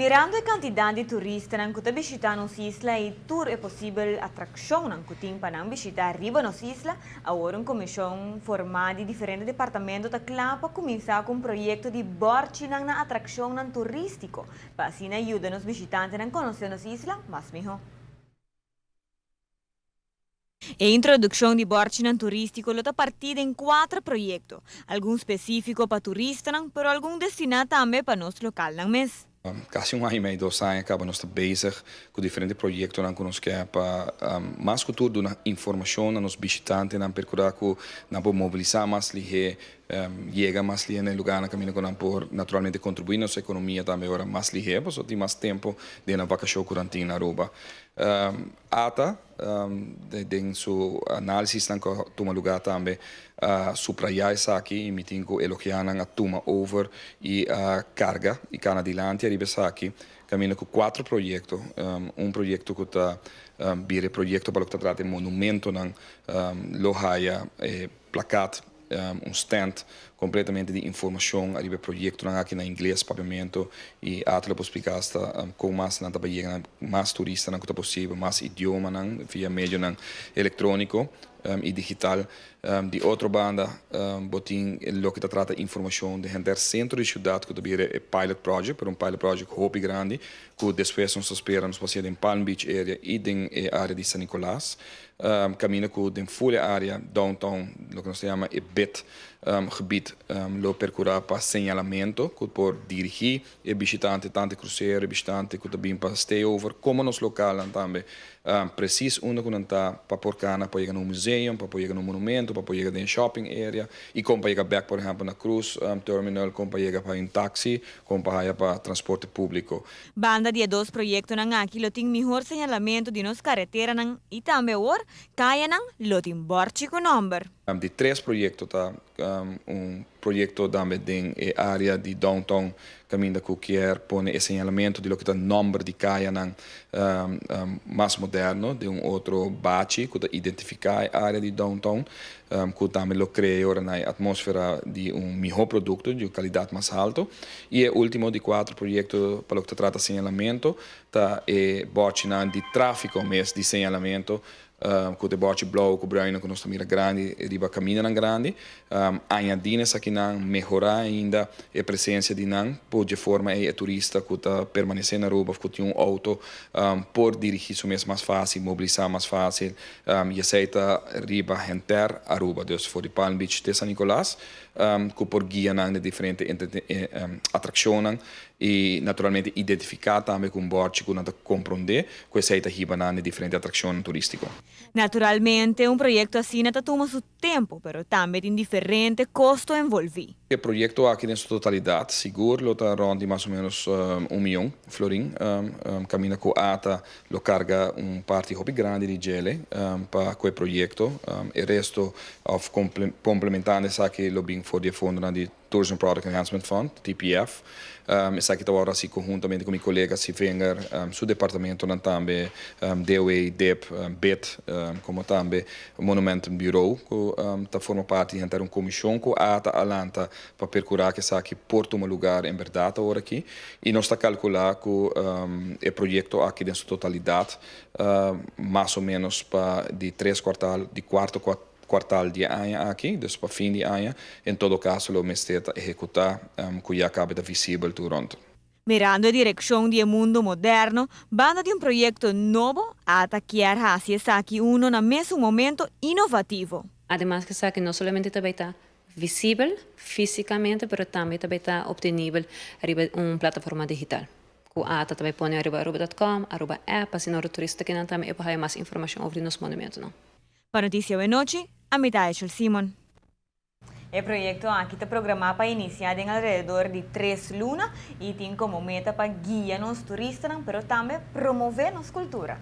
Mirando a quantidade de turistas que visitam nossa isla e tour é possível atração que tem para visitar arriba nossa isla, agora uma comissão formada de diferentes departamentos da CLAP começar com um projeto de bordo na atração turístico, para assim ajudar os visitantes a conhecer nossa isla mais melhor. A introdução de bordo turístico está partida em 4 projetos, alguns específicos para turistas, mas alguns destinados também para nós local no mês. Quase ano e meio, 2 anos, acabamos de bezig com diferentes projetos que nós queremos para mais cultura, dar informação aos visitantes, para procurar mobilizar mais ligeiro, chegar mais ligeiro no lugar, caminho que por naturalmente contribuir na nossa economia também agora mais ligeiro, porque tem mais tempo de na vacação curante na Aruba. ATA, em sua análise, que toma lugar também, subrayar isso aqui, e me tenho elogiando a toma over e a carga, e canadilante, arriba aqui, caminho com 4 projetos, projeto que está vira projeto para o que trata de monumento na Lohaia, placat, stand completamente de informação arriba projeto aqui na inglês pavimento e até para explicar como mais na trabalhar mais turista na que possível mais idioma via meio eletrônico e digital de outra banda botin lo que trata informação de render centro de cidade que também é pilot project para pilot project hobby grande que depois nos espera nos passear em Palm Beach area e em área de San Nicolás caminha com a full área downtown lo que nós chama é BIT gebied lo percurar para señalamento que por dirigir e visitante tanto cruzeiro visitante que também para stay over como nos local também preciso onde que não está para por cana para chegar no museu para chegar no monumento para chegar em shopping area e como para chegar back por exemplo na cruise terminal como para chegar para em táxi como para transporte público. Banda de 2 projetos aqui lo tem melhor señalamento de nos carretera e também agora kaya lo tem bordo com número. De 3 projetos tá projeto também em área de downtown caminho que quer pôr esse señalamento de lo que está número de caia mais moderno de outro bate que identificar a área de downtown que também lo cria na atmosfera de melhor produto de qualidade mais alta e o último de 4 projetos para o que trata señalamento tá bote de tráfego mesmo de señalamento com o bote blow com o brain que nós mira grande riba caminha grande añadir aqui melhorar ainda a presença de de forma a turista que está permanecer na Aruba que tem auto por dirigir isso mesmo mais fácil mobilizar mais fácil e aceita riba enter Aruba dus voor de Palm Beach de San Nicolás que por guia de diferentes atrações e naturalmente identificar também com bordo que não compreender que aceita riba de diferentes atrações turísticas. Naturalmente, um projeto assim toma seu tempo, mas também tem diferentes custos envolvidos. O projeto aqui na sua totalidade, seguro, está ronde mais ou menos 1 milhão florim. Caminha com a ATA, lo carga parte hobby grande de gele para o projeto. O resto, complementando isso aqui, lo bem for de fundo de Tourism Product Enhancement Fund, TPF. Isso aqui está agora assim conjuntamente com meu colega Sivenger, seu departamento também, DOE, DEP, BIT, como também Monument Bureau, que está formando parte de uma comissão que a ATA alanta para percurar que aqui por um lugar em verdade agora aqui e nós está calcular que o projeto aqui na sua totalidade mais ou menos para de 3 quartal de quartal de ano aqui, depois para fim de ano, em todo caso, o mestre executar que já acaba de visível durante. Mirando a direção do mundo moderno, banda de projeto novo, ata quer hacer aqui no mesmo momento inovativo. Además que aqui não somente também está visível fisicamente, mas também está obtenível em uma plataforma digital. Que a ATA também põe aruba.com, Aruba app, assim o turista que não também é para mais informação sobre os monumentos. Para Notícia de Noite, a mitad de Simon. O projeto aqui está programado para iniciar em alrededor de 3 lunas e tem como meta para guiar os turistas, mas também promover nossa cultura.